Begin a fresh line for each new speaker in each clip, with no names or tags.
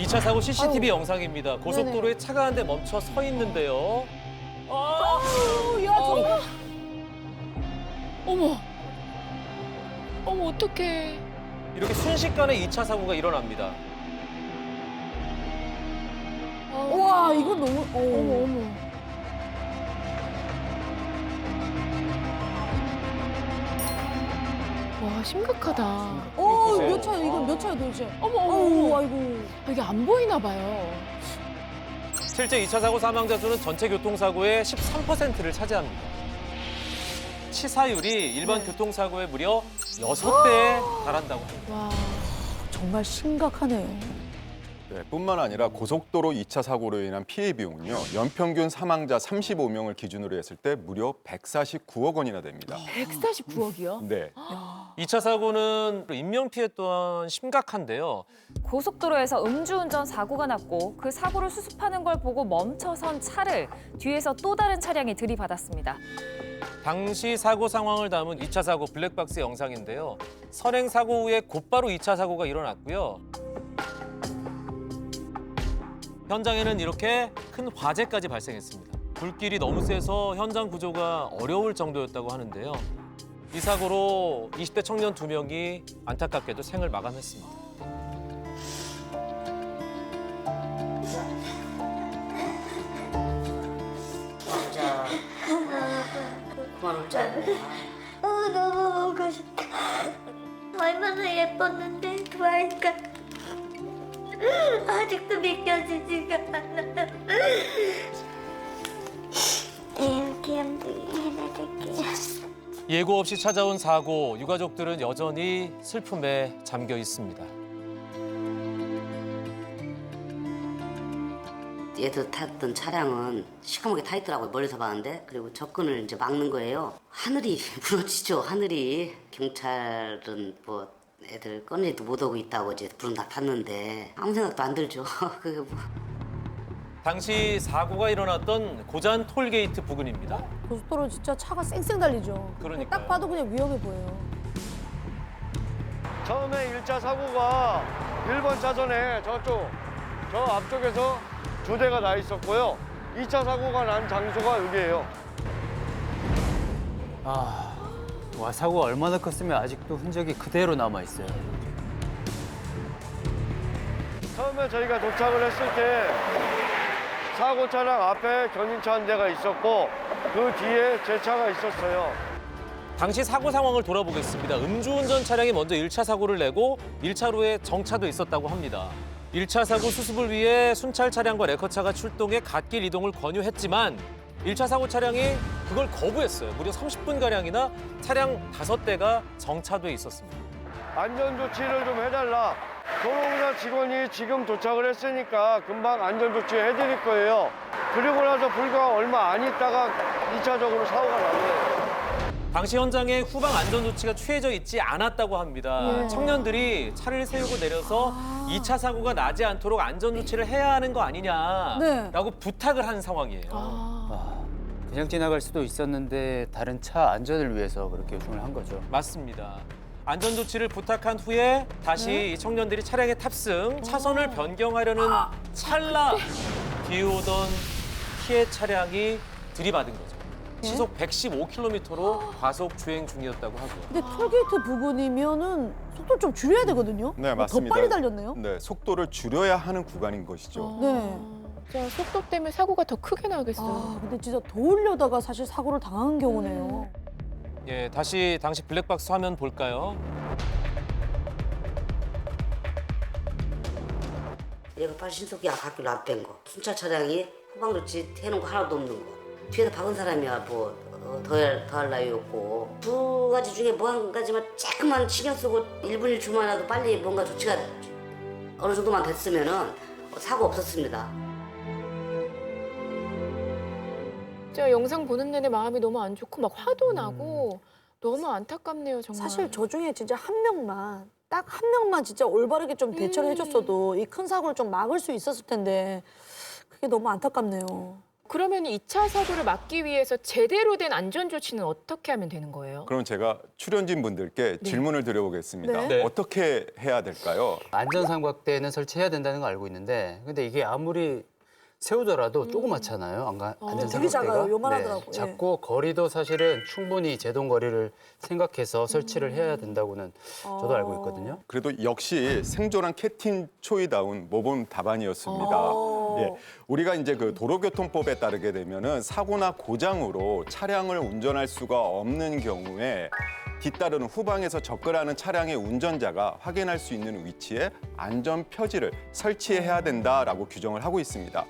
2차 사고 CCTV 영상입니다. 고속도로에 차가 한 대 멈춰 서 있는데요.
야, 정말. 어머. 어머, 어떡해.
이렇게 순식간에 2차 사고가 일어납니다.
와, 이건 너무.
어머, 어머. 와, 심각하다.
보세요.
몇 차야? 이건 몇 차야 도대체?
어머, 어머.
아이고.
이게 안 보이나 봐요.
실제 2차 사고 사망자 수는 전체 교통사고의 13%를 차지합니다. 치사율이 일반 교통사고의 무려 6배에 달한다고 합니다.
와.
정말 심각하네요.
네, 뿐만 아니라 고속도로 2차 사고로 인한 피해 비용은요. 연평균 사망자 35명을 기준으로 했을 때 무려 149억 원이나 됩니다.
149억이요?
네.
2차 사고는 인명피해 또한 심각한데요.
고속도로에서 음주운전 사고가 났고 그 사고를 수습하는 걸 보고 멈춰선 차를 뒤에서 또 다른 차량이 들이받았습니다.
당시 사고 상황을 담은 2차 사고 블랙박스 영상인데요. 선행 사고 후에 곧바로 2차 사고가 일어났고요. 현장에는 이렇게 큰 화재까지 발생했습니다. 불길이 너무 세서 현장 구조가 어려울 정도였다고 하는데요. 이 사고로 20대 청년 2명이 안타깝게도 생을 마감했습니다.
진짜 그만 울자고.
너무 보고 싶다. 얼마나 예뻤는데 그 아이가 아직도 믿겨지지가 않아. 기염도 해내줄게.
예고 없이 찾아온 사고, 유가족들은 여전히 슬픔에 잠겨 있습니다.
얘들 탔던 차량은 시커멓게 타 있더라고요. 멀리서 봤는데. 그리고 접근을 이제 막는 거예요. 하늘이 무너지죠. 하늘이. 경찰은 뭐 애들 꺼내도 못 오고 있다고 이제 불은 다 탔는데 아무 생각도 안 들죠. 그게 뭐.
당시 사고가 일어났던 고잔 톨게이트 부근입니다.
고속도로 진짜 차가 쌩쌩 달리죠.
그러니까요.
딱 봐도 그냥 위험해 보여요.
처음에 1차 사고가 1번 차선에 저쪽, 저 앞쪽에서 2대가 나 있었고요. 2차 사고가 난 장소가 여기예요.
와, 사고가 얼마나 컸으면 아직도 흔적이 그대로 남아있어요.
처음에 저희가 도착을 했을 때 사고 차량 앞에 견인차 한 대가 있었고 그 뒤에 제 차가 있었어요.
당시 사고 상황을 돌아보겠습니다. 음주운전 차량이 먼저 1차 사고를 내고 1차로에 정차도 있었다고 합니다. 1차 사고 수습을 위해 순찰 차량과 레커차가 출동해 갓길 이동을 권유했지만 1차 사고 차량이 그걸 거부했어요. 무려 30분가량이나 차량 5대가 정차돼 있었습니다.
안전조치를 좀 해달라. 도로공사 직원이 지금 도착을 했으니까 금방 안전조치 해드릴 거예요. 그리고 나서 불과 얼마 안 있다가 2차적으로 사고가 난 거예요.
당시 현장에 후방 안전조치가 취해져 있지 않았다고 합니다. 청년들이 차를 세우고 내려서 2차 사고가 나지 않도록 안전조치를 해야 하는 거 아니냐라고 부탁을 한 상황이에요.
그냥 지나갈 수도 있었는데 다른 차 안전을 위해서 그렇게 요청을 한 거죠.
맞습니다. 안전조치를 부탁한 후에 다시 이 청년들이 차량에 탑승, 차선을 변경하려는 찰나 뒤오던 피해 차량이 들이받은 거죠. 시속 115km로 과속 주행 중이었다고 하고요.
근데 톨게이트 부근이면은 속도를 좀 줄여야 되거든요.
네,
더
맞습니다.
빨리 달렸네요.
네, 속도를 줄여야 하는 구간인 것이죠.
네.
진짜 속도 때문에 사고가 더 크게 나겠어요.
아, 근데 진짜 도우려다가 사실 사고를 당한 경우네요.
예, 다시 당시 블랙박스 화면 볼까요?
얘가 빨신속이야 갓길로 앞뺀 거. 순찰 차량이 후방조치 해놓은 거 하나도 없는 거. 뒤에서 박은 사람이야 뭐 더할 나위였고. 두 가지 중에 뭐 한 가지만 조금만 신경 쓰고 1분 1초만이라도 빨리 뭔가 조치가 어느 정도만 됐으면은 사고 없었습니다.
진짜 영상 보는 내내 마음이 너무 안 좋고 막 화도 나고 너무 안타깝네요, 정말.
사실 저 중에 진짜 한 명만, 딱 한 명만 진짜 올바르게 좀 대처를 해줬어도 이 큰 사고를 좀 막을 수 있었을 텐데 그게 너무 안타깝네요.
그러면 2차 사고를 막기 위해서 제대로 된 안전 조치는 어떻게 하면 되는 거예요?
그럼 제가 출연진 분들께 질문을 드려보겠습니다.
네.
어떻게 해야 될까요?
안전삼각대는 설치해야 된다는 거 알고 있는데 근데 이게 아무리 세우더라도 조그맣잖아요. 안전삼각대가.
되게 작아요. 요만하더라고요.
네, 작고 거리도 사실은 충분히 제동 거리를 생각해서 설치를 해야 된다고는 저도 알고 있거든요.
그래도 역시 생존한 캡틴 초이다운 모범 답안이었습니다. 예, 우리가 이제 그 도로교통법에 따르게 되면은 사고나 고장으로 차량을 운전할 수가 없는 경우에 뒤따르는 후방에서 접근하는 차량의 운전자가 확인할 수 있는 위치에 안전 표지를 설치해야 된다라고 규정을 하고 있습니다.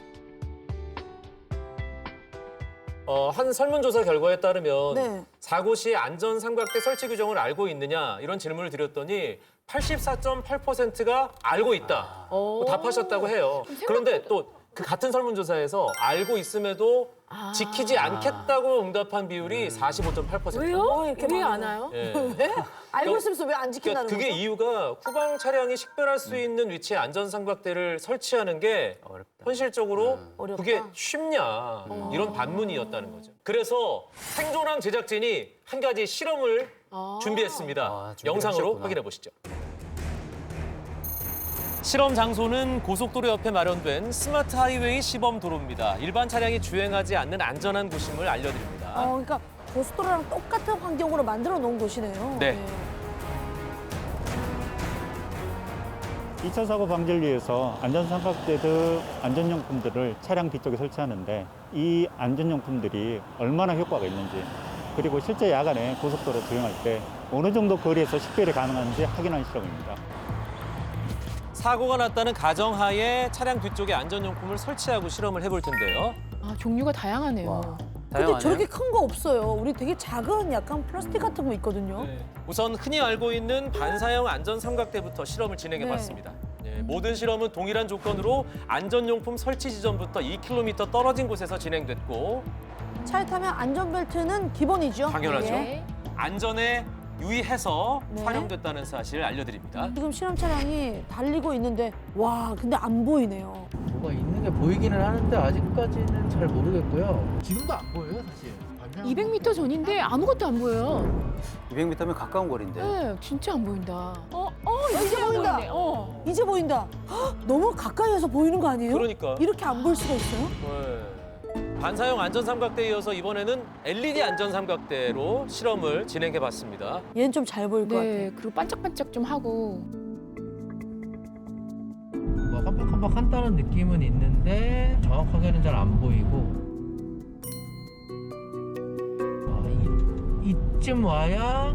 한 설문조사 결과에 따르면
네.
사고 시 안전 삼각대 설치 규정을 알고 있느냐 이런 질문을 드렸더니 84.8%가 알고 있다. 답하셨다고 해요. 그런데 또 그 같은 설문조사에서 알고 있음에도 지키지 않겠다고 응답한 비율이 45.8%.
왜요?
이렇게
왜
많아요?
안 와요?
예.
왜? 알고 있으면서 왜 안 지킨다는
그게
거죠?
이유가 후방 차량이 식별할 수 있는 위치에 안전 삼각대를 설치하는 게
어렵다.
현실적으로
어렵다.
그게 쉽냐 이런 반문이었다는 거죠. 그래서 생존왕 제작진이 한 가지 실험을 준비했습니다.
준비를
영상으로
하셨구나.
확인해 보시죠. 실험 장소는 고속도로 옆에 마련된 스마트 하이웨이 시범 도로입니다. 일반 차량이 주행하지 않는 안전한 곳임을 알려드립니다.
그러니까 고속도로랑 똑같은 환경으로 만들어 놓은 곳이네요.
네.
2차 사고 방지를 위해서 안전삼각대 등 안전용품들을 차량 뒤쪽에 설치하는데 이 안전용품들이 얼마나 효과가 있는지 그리고 실제 야간에 고속도로 주행할 때 어느 정도 거리에서 식별이 가능한지 확인하는 실험입니다.
사고가 났다는 가정하에 차량 뒤쪽에 안전용품을 설치하고 실험을 해볼 텐데요.
종류가 다양하네요.
근데
다양하네요.
저렇게 큰 거 없어요. 우리 되게 작은 약간 플라스틱 같은 거 있거든요.
우선 흔히 알고 있는 반사형 안전 삼각대부터 실험을 진행해봤습니다. 모든 실험은 동일한 조건으로 안전용품 설치 지점부터 2km 떨어진 곳에서 진행됐고
차에 타면 안전벨트는 기본이죠.
당연하죠.
예.
안전에 유의해서
네.
활용됐다는 사실을 알려드립니다.
지금 실험 차량이 달리고 있는데 와 근데 안 보이네요.
뭐가 있는 게 보이기는 하는데 아직까지는 잘 모르겠고요. 지금도 안 보여요, 사실.
200m 전인데 아무것도 안 보여요.
200m면 가까운 거리인데.
네, 진짜 안 보인다.
이제 보인다.
보이네.
이제 보인다. 헉, 너무 가까이에서 보이는 거 아니에요?
그러니까.
이렇게 안 보일 수가 있어요?
네. 반사형 안전 삼각대에 이어서 이번에는 LED 안전 삼각대로 실험을 진행해봤습니다.
얘는 좀 잘 보일 것 같아.
네, 그리고 반짝반짝 좀 하고.
뭐 깜빡깜빡한다는 느낌은 있는데 정확하게는 잘 안 보이고. 이쯤 와야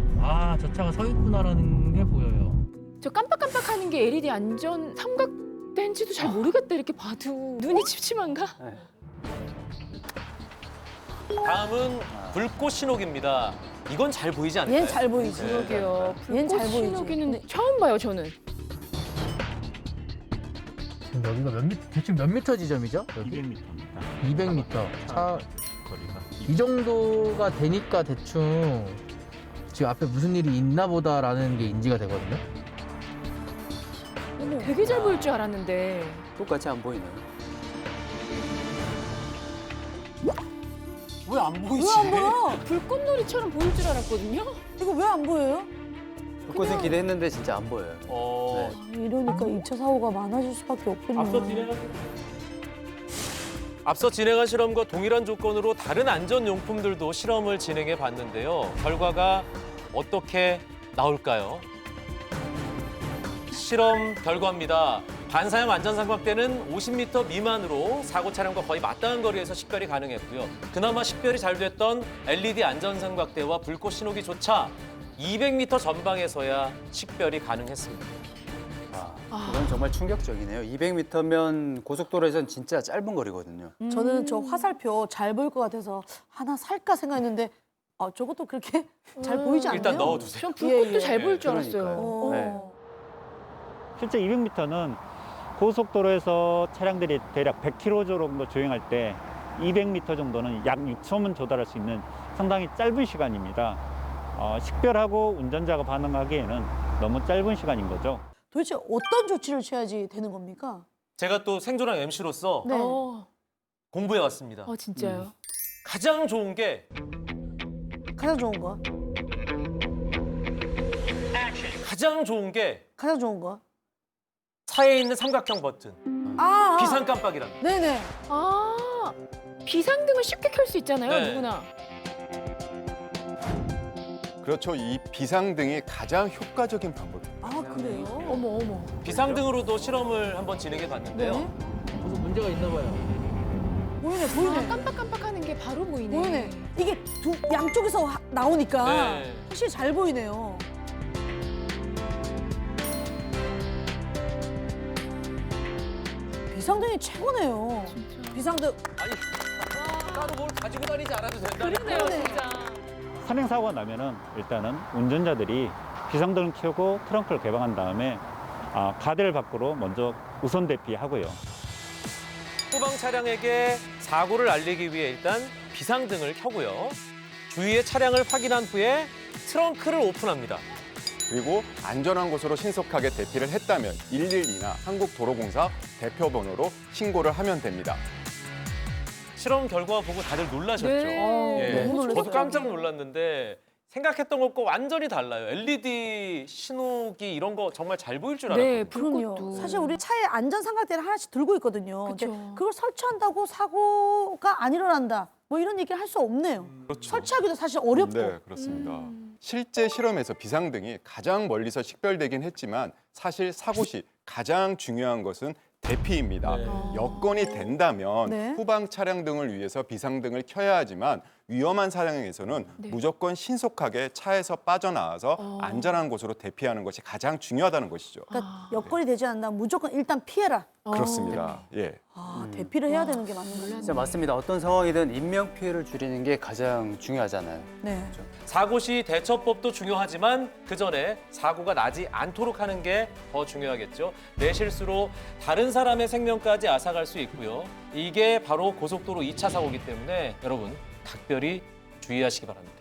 저 차가 서 있구나라는 게 보여요.
저 깜빡깜빡하는 게 LED 안전 삼각대인지도 잘 모르겠다 이렇게 봐도. 눈이 침침한가?
다음은 불꽃 신호기입니다. 이건 잘 보이지 않을까요?
얘는 잘 보이지.
그러게요.
얘는 잘
불꽃
보이지.
신호기는 처음 봐요, 저는.
지금 여기가 대충 몇 미터 지점이죠? 여기?
200m입니다.
200m. 차
거리가.
이 정도가 되니까 대충 지금 앞에 무슨 일이 있나 보다라는 게 인지가 되거든요.
되게 잘 보일 줄 알았는데.
똑같이 안 보이네요. 왜 안 보이지?
왜 안 보여?
불꽃놀이처럼 보일 줄 알았거든요.
이거 왜 안 보여요?
불꽃은 기대했는데 진짜 안 보여요.
이러니까 2차 사고가 많아질 수밖에 없군요.
앞서 진행한 실험과 동일한 조건으로 다른 안전용품들도 실험을 진행해 봤는데요. 결과가 어떻게 나올까요? 실험 결과입니다. 반사형 안전삼각대는 50m 미만으로 사고 차량과 거의 맞닿은 거리에서 식별이 가능했고요. 그나마 식별이 잘 됐던 LED 안전삼각대와 불꽃 신호기조차 200m 전방에서야 식별이 가능했습니다.
이건 정말 충격적이네요. 200m면 고속도로에선 진짜 짧은 거리거든요.
저는 저 화살표 잘 보일 것 같아서 하나 살까 생각했는데 저것도 그렇게 잘 보이지 않네요.
일단 넣어두세요.
전 불꽃도
예.
잘 보일 줄
그러니까요.
알았어요.
네.
실제 200m는 고속도로에서 차량들이 대략 100km 정도 주행할 때 200m 정도는 약 6초면 조달할 수 있는 상당히 짧은 시간입니다. 식별하고 운전자가 반응하기에는 너무 짧은 시간인 거죠.
도대체 어떤 조치를 취해야지 되는 겁니까?
제가 또 생존한 MC로서
네.
공부해 왔습니다.
진짜요?
가장 좋은 게
가장 좋은 거. 가장 좋은 거.
차에 있는 삼각형 버튼.
아.
비상 깜빡이랍니다.
네네.
비상등을 쉽게 켤 수 있잖아요,
네.
누구나.
그렇죠. 이 비상등이 가장 효과적인 방법입니다.
아 그래요?
어머.
비상등으로도 실험을 한번 진행해 봤는데요.
네.
무슨 문제가 있나 봐요.
보이네.
깜빡깜빡하는 게 바로 보이네.
보이네. 이게 양쪽에서 나오니까
네.
확실히 잘 보이네요. 비상등이 최고네요. 비상등.
아니, 따로 뭘 가지고 다니지 않아도 된다.
그러네요, 진짜.
산행 사고가 나면은 일단은 운전자들이 비상등을 켜고 트렁크를 개방한 다음에 가드를 밖으로 먼저 우선 대피하고요.
후방 차량에게 사고를 알리기 위해 일단 비상등을 켜고요. 주위의 차량을 확인한 후에 트렁크를 오픈합니다.
그리고 안전한 곳으로 신속하게 대피를 했다면 112나 한국도로공사 대표번호로 신고를 하면 됩니다.
실험 결과 보고 다들 놀라셨죠?
네.
예.
너무 놀랐어요.
저도 깜짝 놀랐는데 생각했던 것과 완전히 달라요. LED 신호기 이런 거 정말 잘 보일 줄 알았거든요.
네,
그럼요.
불꽃도.
사실 우리 차에 안전 삼각대를 하나씩 들고 있거든요. 근데
그쵸.
그걸 설치한다고 사고가 안 일어난다. 뭐 이런 얘기를 할 수 없네요.
그렇죠.
설치하기도 사실 어렵고.
네, 그렇습니다. 실제 실험에서 비상등이 가장 멀리서 식별되긴 했지만 사실 사고 시 가장 중요한 것은 대피입니다.
네.
여건이 된다면
네.
후방 차량 등을 위해서 비상등을 켜야 하지만 위험한 상황에서는
네.
무조건 신속하게 차에서 빠져나와서 안전한 곳으로 대피하는 것이 가장 중요하다는 것이죠.
그러니까 여건이 되지 않는다. 무조건 일단 피해라.
그렇습니다. 예.
대피를 해야 되는 게 맞는 거죠.
진짜 맞습니다. 어떤 상황이든 인명 피해를 줄이는 게 가장 중요하잖아요.
네.
사고 시 대처법도 중요하지만 그 전에 사고가 나지 않도록 하는 게 더 중요하겠죠. 내 실수로 다른 사람의 생명까지 앗아갈 수 있고요. 이게 바로 고속도로 2차 사고이기 때문에 여러분 각별히 주의하시기 바랍니다.